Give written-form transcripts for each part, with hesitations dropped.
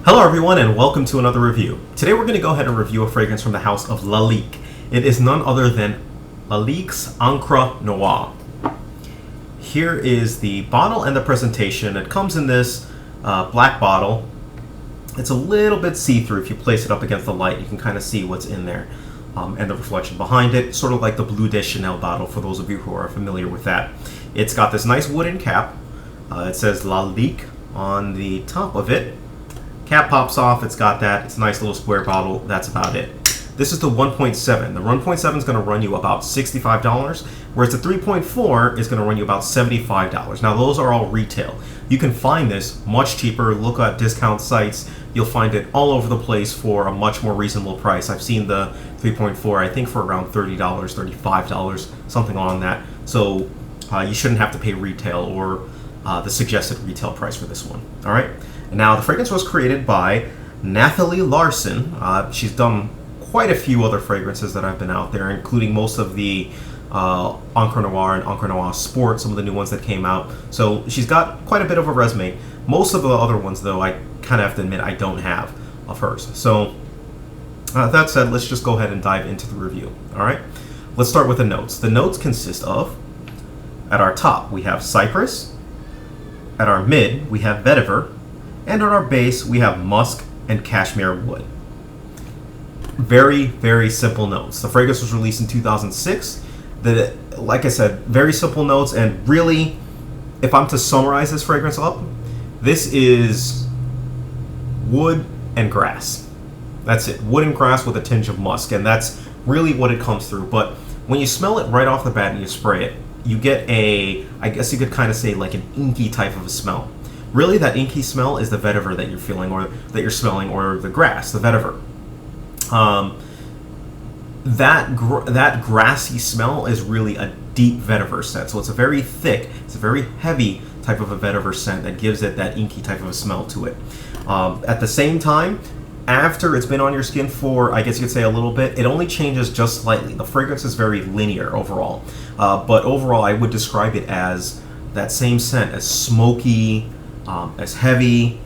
Hello everyone and welcome to another review. Today we're going to go ahead and review a fragrance from the house of Lalique. It is none other than Lalique's Encre Noire. Here is the bottle and the presentation. It comes in this black bottle. It's a little bit see-through. If you place it up against the light, you can kind of see what's in there and the reflection behind it, sort of like the Bleu de Chanel bottle for those of you who are familiar with that. It's got this nice wooden cap. It says Lalique on the top of it. Cap pops off, it's got that. It's a nice little square bottle. That's about it. This is the 1.7. The 1.7 is going to run you about $65, whereas the 3.4 is going to run you about $75. Now, those are all retail. You can find this much cheaper. Look at discount sites. You'll find it all over the place for a much more reasonable price. I've seen the 3.4, I think, for around $30, $35, something along that. So you shouldn't have to pay retail or the suggested retail price for this one. All right. Now, the fragrance was created by Nathalie Larson. She's done quite a few other fragrances that have been out there, including most of the Encre Noire and Encre Noire Sport, some of the new ones that came out. So she's got quite a bit of a resume. Most of the other ones, though, I kind of have to admit I don't have of hers. So that said, let's just go ahead and dive into the review. All right, let's start with the notes. The notes consist of, at our top, we have cypress. At our mid, we have vetiver. And on our base, we have musk and cashmere wood. Very, very simple notes. The fragrance was released in 2006. Like I said, very simple notes. And really, if I'm to summarize this fragrance up, this is wood and grass. That's it. Wood and grass with a tinge of musk. And that's really what it comes through. But when you smell it right off the bat and you spray it, you get I guess you could kind of say like an inky type of a smell. Really, that inky smell is the vetiver that you're feeling, or that you're smelling, or the grass, the vetiver. That grassy smell is really a deep vetiver scent. So it's a very thick, it's a very heavy type of a vetiver scent that gives it that inky type of a smell to it. At the same time, after it's been on your skin for, I guess you could say, a little bit, it only changes just slightly. The fragrance is very linear overall. But overall, I would describe it as that same scent, as smoky, as heavy,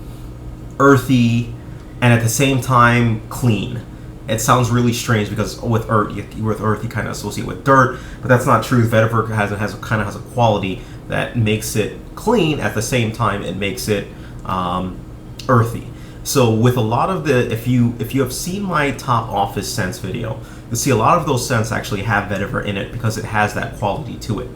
earthy, and at the same time clean. It sounds really strange because with earth you kind of associate with dirt, but that's not true. Vetiver has a quality that makes it clean. At the same time, it makes it earthy. So with a lot of if you have seen my top office scents video, you'll see a lot of those scents actually have vetiver in it because it has that quality to it.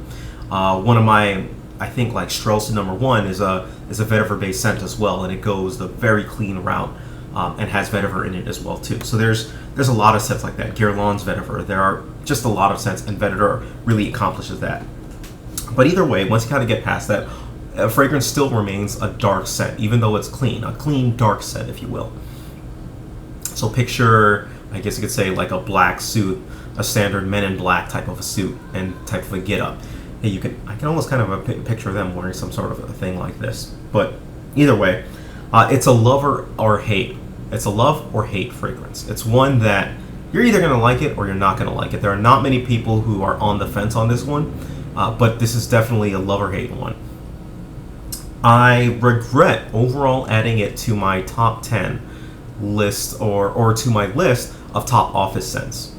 One of my, I think, like Strelson #1 is a vetiver based scent as well, and it goes the very clean route and has vetiver in it as well too. So there's a lot of scents like that. Guerlain's vetiver. There are just a lot of scents, and vetiver really accomplishes that. But either way, once you kind of get past that, a fragrance still remains a dark scent, even though it's clean, a clean dark scent, if you will. So picture, I guess you could say, like a black suit, a standard Men in Black type of a suit and type of a get-up. I can almost kind of picture them wearing some sort of a thing like this. But either way, it's a love or hate. It's a love or hate fragrance. It's one that you're either going to like it or you're not going to like it. There are not many people who are on the fence on this one, but this is definitely a love or hate one. I regret overall adding it to my top 10 list or to my list of top office scents.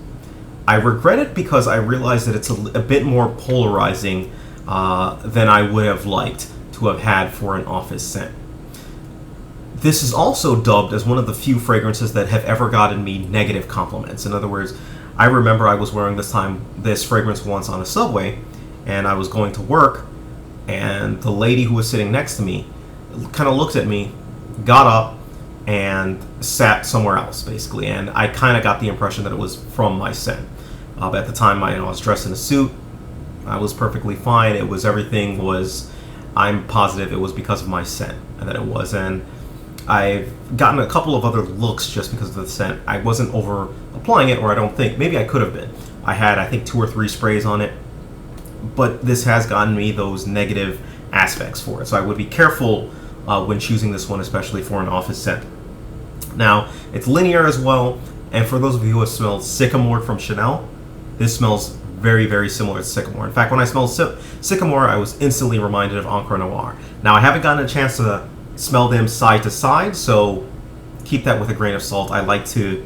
I regret it because I realized that it's a bit more polarizing than I would have liked to have had for an office scent. This is also dubbed as one of the few fragrances that have ever gotten me negative compliments. In other words, I remember I was wearing this fragrance once on a subway, and I was going to work, and the lady who was sitting next to me kind of looked at me, got up, and sat somewhere else, basically. And I kind of got the impression that it was from my scent. At the time, I was dressed in a suit. I was perfectly fine. I'm positive it was because of my scent and that it was. And I've gotten a couple of other looks just because of the scent. I wasn't over applying it, or I don't think. Maybe I could have been. I had, I think, 2 or 3 sprays on it. But this has gotten me those negative aspects for it. So I would be careful when choosing this one, especially for an office scent. Now, it's linear as well. And for those of you who have smelled Sycamore from Chanel, this smells very, very similar to Sycamore. In fact, when I smelled Sycamore, I was instantly reminded of Encre Noire. Now, I haven't gotten a chance to smell them side to side, so keep that with a grain of salt. I like to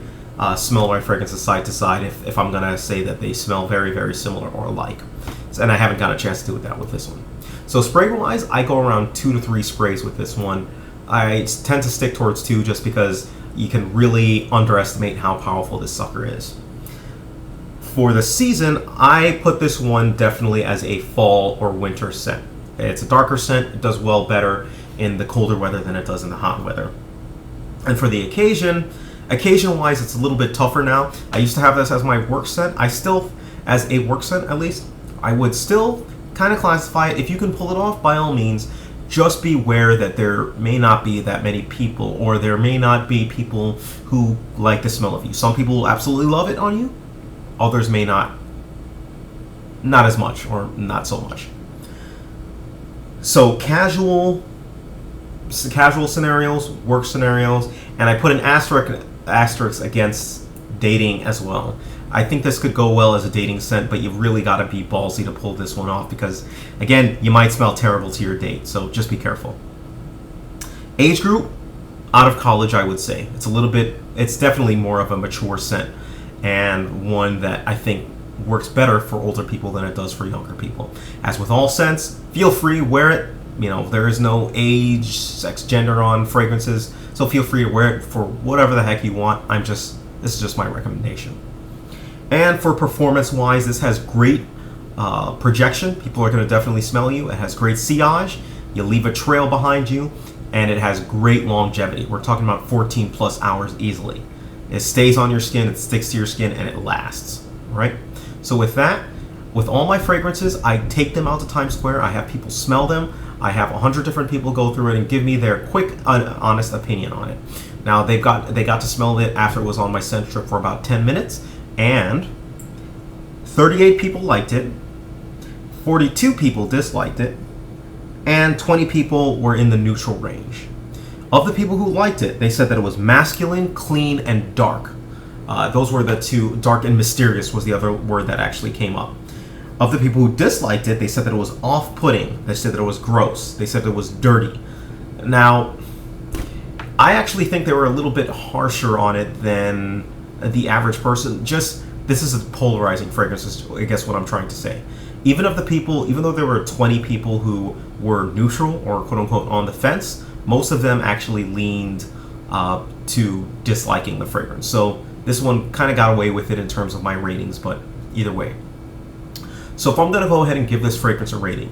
smell my fragrances side to side if I'm going to say that they smell very, very similar or alike. And I haven't got a chance to do that with this one. So spray-wise, I go around 2 to 3 sprays with this one. I tend to stick towards 2 just because you can really underestimate how powerful this sucker is. For the season, I put this one definitely as a fall or winter scent. It's a darker scent. It does well better in the colder weather than it does in the hot weather. And for the occasion-wise, it's a little bit tougher now. I used to have this as my work scent. I still, as a work scent at least, I would still kind of classify it. If you can pull it off, by all means, just beware that there may not be that many people, or there may not be people who like the smell of you. Some people will absolutely love it on you. Others may not as much, or not so much. So casual scenarios, work scenarios, and I put an asterisk against dating as well. I think this could go well as a dating scent, but you've really got to be ballsy to pull this one off because, again, you might smell terrible to your date, so just be careful. Age group, out of college, I would say. It's definitely more of a mature scent, and one that I think works better for older people than it does for younger people. As with all scents, feel free, wear it. There is no age, sex, gender on fragrances, so feel free to wear it for whatever the heck you want. This is just my recommendation. And for performance-wise, this has great projection. People are going to definitely smell you. It has great sillage. You leave a trail behind you, and it has great longevity. We're talking about 14 plus hours easily. It stays on your skin, it sticks to your skin, and it lasts, right? So with that, with all my fragrances, I take them out to Times Square. I have people smell them. I have 100 different people go through it and give me their quick, honest opinion on it. Now, they got to smell it after it was on my scent strip for about 10 minutes, and 38 people liked it, 42 people disliked it, and 20 people were in the neutral range. Of the people who liked it, they said that it was masculine, clean, and dark. Those were the two. Dark and mysterious was the other word that actually came up. Of the people who disliked it, they said that it was off-putting. They said that it was gross. They said that it was dirty. Now, I actually think they were a little bit harsher on it than the average person. This is a polarizing fragrance, is I guess what I'm trying to say. Even though there were 20 people who were neutral or quote-unquote on the fence, most of them actually leaned to disliking the fragrance. So this one kind of got away with it in terms of my ratings, but either way. So if I'm going to go ahead and give this fragrance a rating,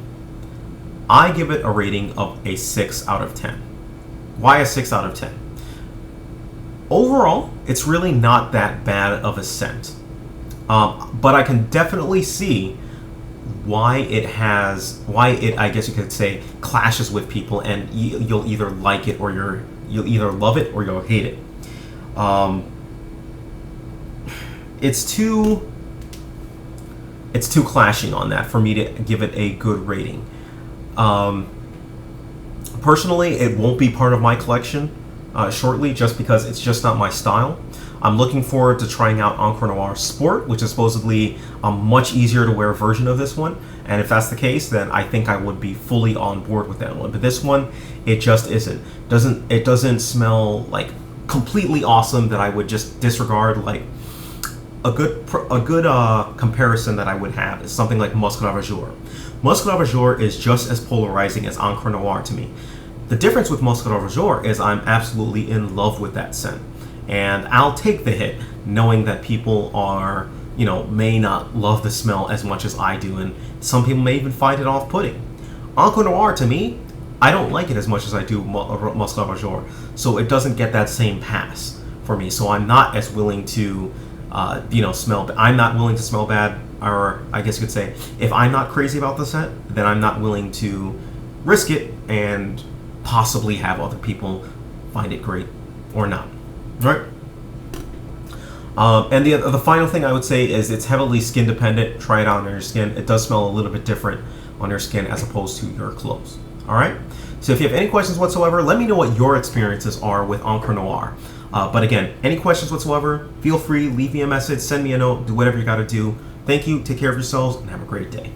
I give it a rating of a 6 out of 10. Why a 6 out of 10? Overall, it's really not that bad of a scent. But I can definitely see why it, I guess you could say, clashes with people, and you'll either like it or you'll either love it or you'll hate it. It's too clashing on that for me to give it a good rating. Personally, it won't be part of my collection shortly, just because it's just not my style. I'm looking forward to trying out Encre Noire Sport, which is supposedly a much easier to wear version of this one. And if that's the case, then I think I would be fully on board with that one. But this one, it just isn't. It doesn't smell like completely awesome that I would just disregard. Like a good comparison that I would have is something like Muscat Azure. Muscat Azure is just as polarizing as Encre Noire to me. The difference with Muscat Azure is I'm absolutely in love with that scent. And I'll take the hit, knowing that people are, may not love the smell as much as I do, and some people may even find it off-putting. Encre Noire, to me, I don't like it as much as I do Muscat Azure, so it doesn't get that same pass for me. So I'm not as willing to, smell. I'm not willing to smell bad, or I guess you could say, if I'm not crazy about the scent, then I'm not willing to risk it and possibly have other people find it great or not. Right. And the final thing I would say is it's heavily skin dependent. Try it out on your skin. It does smell a little bit different on your skin as opposed to your clothes. All right. So if you have any questions whatsoever, let me know what your experiences are with Encre Noire. But again, any questions whatsoever, feel free, leave me a message, send me a note, do whatever you got to do. Thank you. Take care of yourselves and have a great day.